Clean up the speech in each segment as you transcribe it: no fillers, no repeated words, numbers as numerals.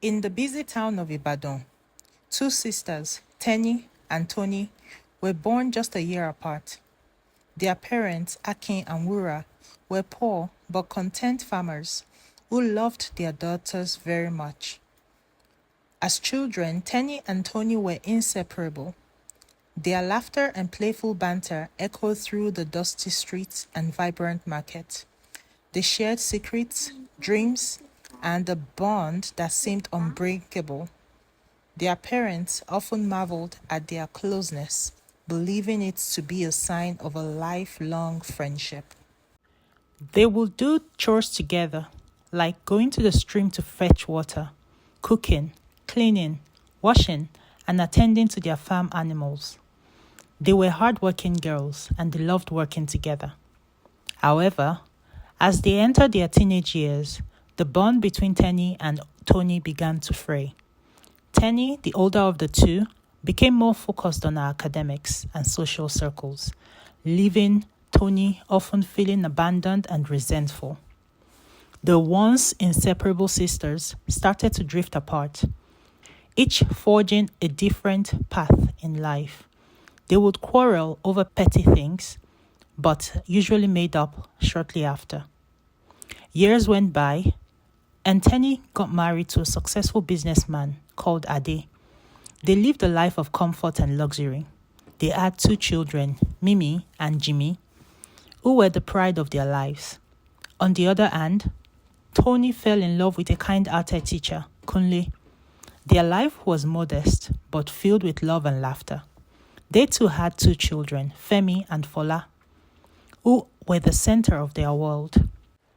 In the busy town of Ibadan, two sisters, Tenny and Tony, were born just a year apart. Their parents, Akin and Wura, were poor but content farmers who loved their daughters very much. As children, Tenny and Tony were inseparable. Their laughter and playful banter echoed through the dusty streets and vibrant market. They shared secrets, dreams, and a bond that seemed unbreakable. Their parents often marveled at their closeness, believing it to be a sign of a lifelong friendship. They would do chores together, like going to the stream to fetch water, cooking, cleaning, washing, and attending to their farm animals. They were hardworking girls and they loved working together. However, as they entered their teenage years, the bond between Tenny and Tony began to fray. Tenny, the older of the two, became more focused on her academics and social circles, leaving Tony often feeling abandoned and resentful. The once inseparable sisters started to drift apart, each forging a different path in life. They would quarrel over petty things, but usually made up shortly after. Years went by, and Tenny got married to a successful businessman called Ade. They lived a life of comfort and luxury. They had two children, Mimi and Jimmy, who were the pride of their lives. On the other hand, Tony fell in love with a kind-hearted teacher, Kunle. Their life was modest, but filled with love and laughter. They too had two children, Femi and Fola, who were the center of their world.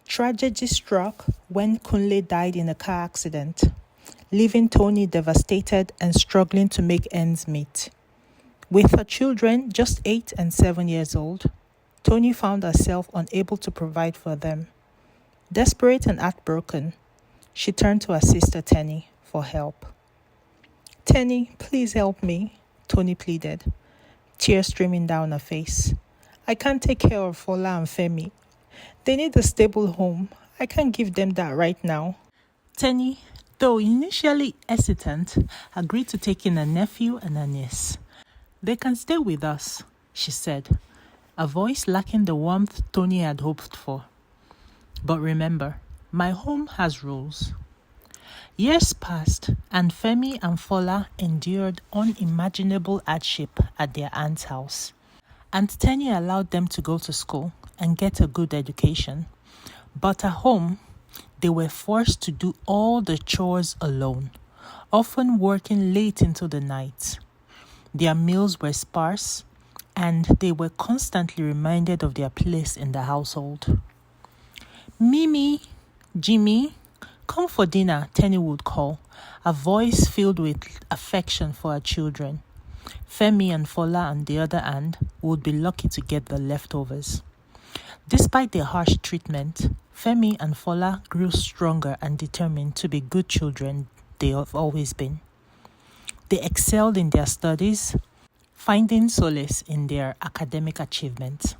Tragedy struck when Kunle died in a car accident, leaving Tony devastated and struggling to make ends meet. With her children just 8 and 7 years old, Tony found herself unable to provide for them. Desperate and heartbroken, she turned to her sister Tenny for help. "Tenny, please help me," Tony pleaded, tears streaming down her face. "I can't take care of Fola and Femi. They need a stable home. I can't give them that right now." Tenny, though initially hesitant, agreed to take in a nephew and a niece. "They can stay with us," she said, a voice lacking the warmth Tony had hoped for. "But remember, my home has rules." Years passed, and Femi and Fola endured unimaginable hardship at their aunt's house. Aunt Tenny allowed them to go to school and get a good education. But at home, they were forced to do all the chores alone, often working late into the night. Their meals were sparse, and they were constantly reminded of their place in the household. "Mimi, Jimmy, come for dinner," Tenny would call, a voice filled with affection for her children. Femi and Fola, on the other hand, would be lucky to get the leftovers. Despite their harsh treatment, Femi and Fola grew stronger and determined to be good children they have always been. They excelled in their studies, finding solace in their academic achievements.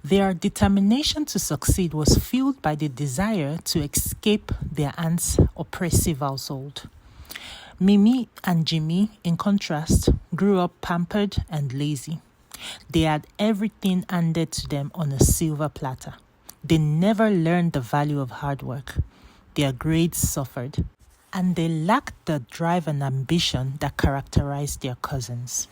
Their determination to succeed was fueled by the desire to escape their aunt's oppressive household. Mimi and Jimmy, in contrast, grew up pampered and lazy. They had everything handed to them on a silver platter. They never learned the value of hard work. Their grades suffered, and they lacked the drive and ambition that characterized their cousins.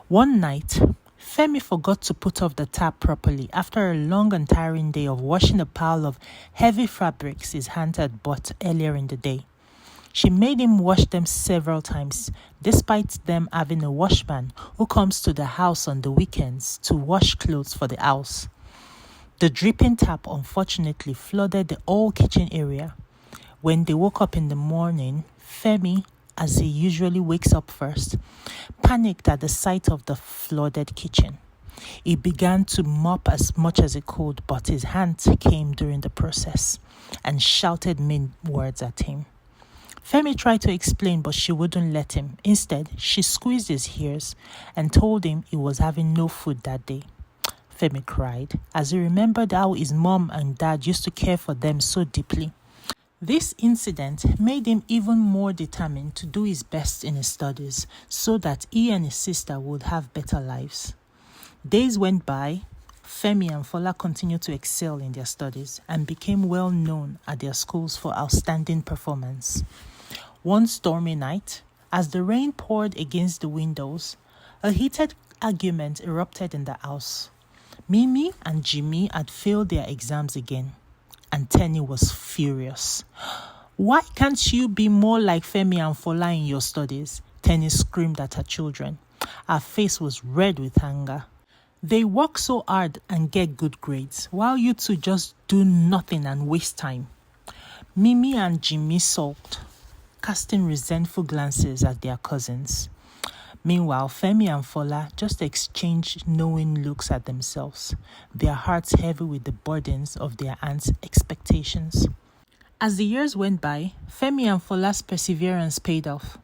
One night, Femi forgot to put off the tap properly after a long and tiring day of washing a pile of heavy fabrics his aunt had bought earlier in the day. She made him wash them several times, despite them having a washman who comes to the house on the weekends to wash clothes for the house. The dripping tap unfortunately flooded the whole kitchen area. When they woke up in the morning, Femi, as he usually wakes up first, panicked at the sight of the flooded kitchen. He began to mop as much as he could, but his aunt came during the process and shouted mean words at him. Femi tried to explain, but she wouldn't let him. Instead, she squeezed his ears and told him he was having no food that day. Femi cried as he remembered how his mom and dad used to care for them so deeply. This incident made him even more determined to do his best in his studies so that he and his sister would have better lives. Days went by. Femi and Fola continued to excel in their studies and became well known at their schools for outstanding performance. One stormy night, as the rain poured against the windows, a heated argument erupted in the house. Mimi and Jimmy had failed their exams again, and Tenny was furious. "Why can't you be more like Femi and Fola in your studies?" Tenny screamed at her children. Her face was red with anger. "They work so hard and get good grades, while you two just do nothing and waste time." Mimi and Jimmy sulked, casting resentful glances at their cousins. Meanwhile, Femi and Fola just exchanged knowing looks at themselves, their hearts heavy with the burdens of their aunt's expectations. As the years went by, Femi and Fola's perseverance paid off.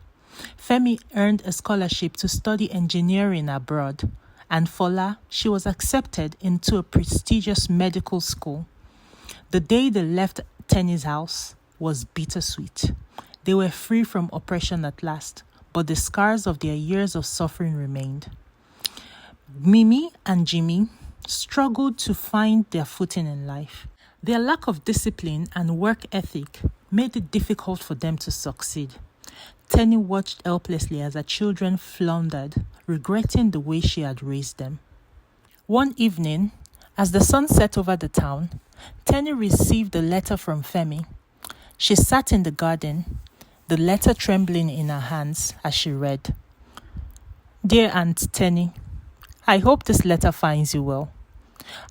Femi earned a scholarship to study engineering abroad, and Fola, she was accepted into a prestigious medical school. The day they left Tenny's house was bittersweet. They were free from oppression at last, but the scars of their years of suffering remained. Mimi and Jimmy struggled to find their footing in life. Their lack of discipline and work ethic made it difficult for them to succeed. Tenny watched helplessly as her children floundered, regretting the way she had raised them. One evening, as the sun set over the town, Tenny received a letter from Femi. She sat in the garden, the letter trembling in her hands as she read. "Dear Aunt Tenny, I hope this letter finds you well.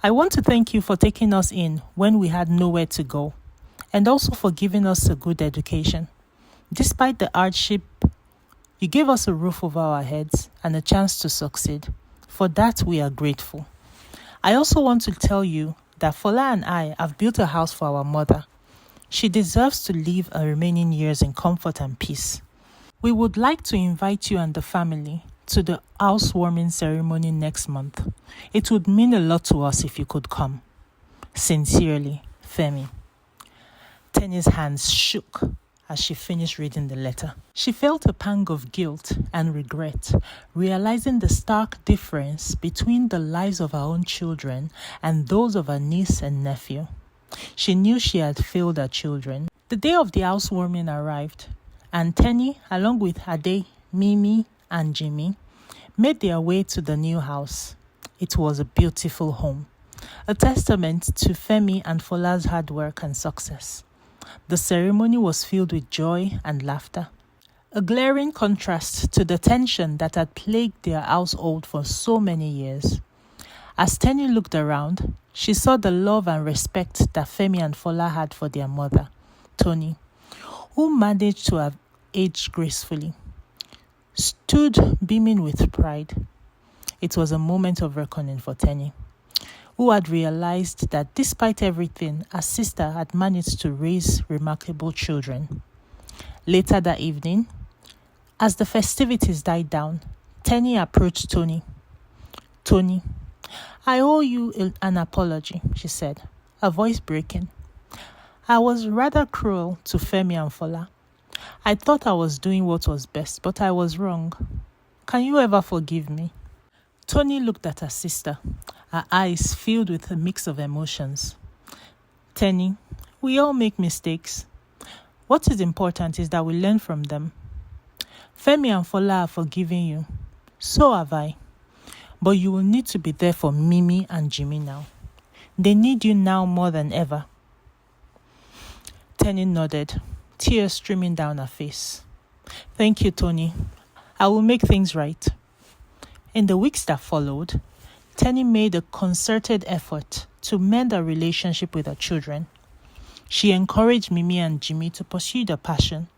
I want to thank you for taking us in when we had nowhere to go, and also for giving us a good education. Despite the hardship, you gave us a roof over our heads and a chance to succeed. For that, we are grateful. I also want to tell you that Fola and I have built a house for our mother. She deserves to live her remaining years in comfort and peace. We would like to invite you and the family to the housewarming ceremony next month. It would mean a lot to us if you could come. Sincerely, Femi." Tenny's hands shook as she finished reading the letter. She felt a pang of guilt and regret, realizing the stark difference between the lives of her own children and those of her niece and nephew. She knew she had failed her children. The day of the housewarming arrived, and Tenny, along with Ade, Mimi, and Jimmy, made their way to the new house. It was a beautiful home, a testament to Femi and Fola's hard work and success. The ceremony was filled with joy and laughter, a glaring contrast to the tension that had plagued their household for so many years. As Tenny looked around, she saw the love and respect that Femi and Fola had for their mother, Tony, who managed to have aged gracefully, stood beaming with pride. It was a moment of reckoning for Tenny, who had realized that despite everything, her sister had managed to raise remarkable children. Later that evening, as the festivities died down, Tenny approached Tony. "Tony, I owe you an apology," she said, her voice breaking. "I was rather cruel to Femi and Fola. I thought I was doing what was best, but I was wrong. Can you ever forgive me?" Tony looked at her sister, her eyes filled with a mix of emotions. "Tenny, we all make mistakes. What is important is that we learn from them. Femi and Fola have forgiven you. So have I. But you will need to be there for Mimi and Jimmy now. They need you now more than ever." Tenny nodded, tears streaming down her face. "Thank you, Tony. I will make things right." In the weeks that followed, Tenny made a concerted effort to mend her relationship with her children. She encouraged Mimi and Jimmy to pursue their passion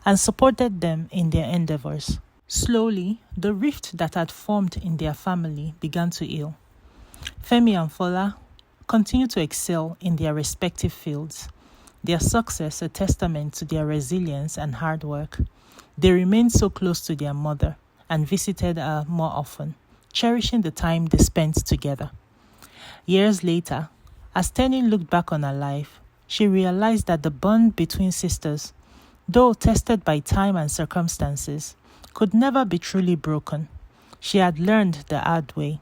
and supported them in their endeavors. Slowly, the rift that had formed in their family began to heal. Femi and Fola continued to excel in their respective fields, their success a testament to their resilience and hard work. They remained so close to their mother and visited her more often, cherishing the time they spent together. Years later, as Tenny looked back on her life, she realized that the bond between sisters, though tested by time and circumstances, could never be truly broken. She had learned the hard way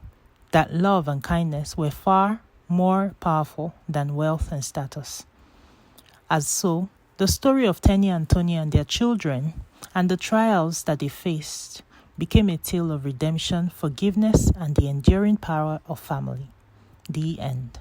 that love and kindness were far more powerful than wealth and status. As so, the story of Tenny and Tony and their children and the trials that they faced became a tale of redemption, forgiveness, and the enduring power of family. The end.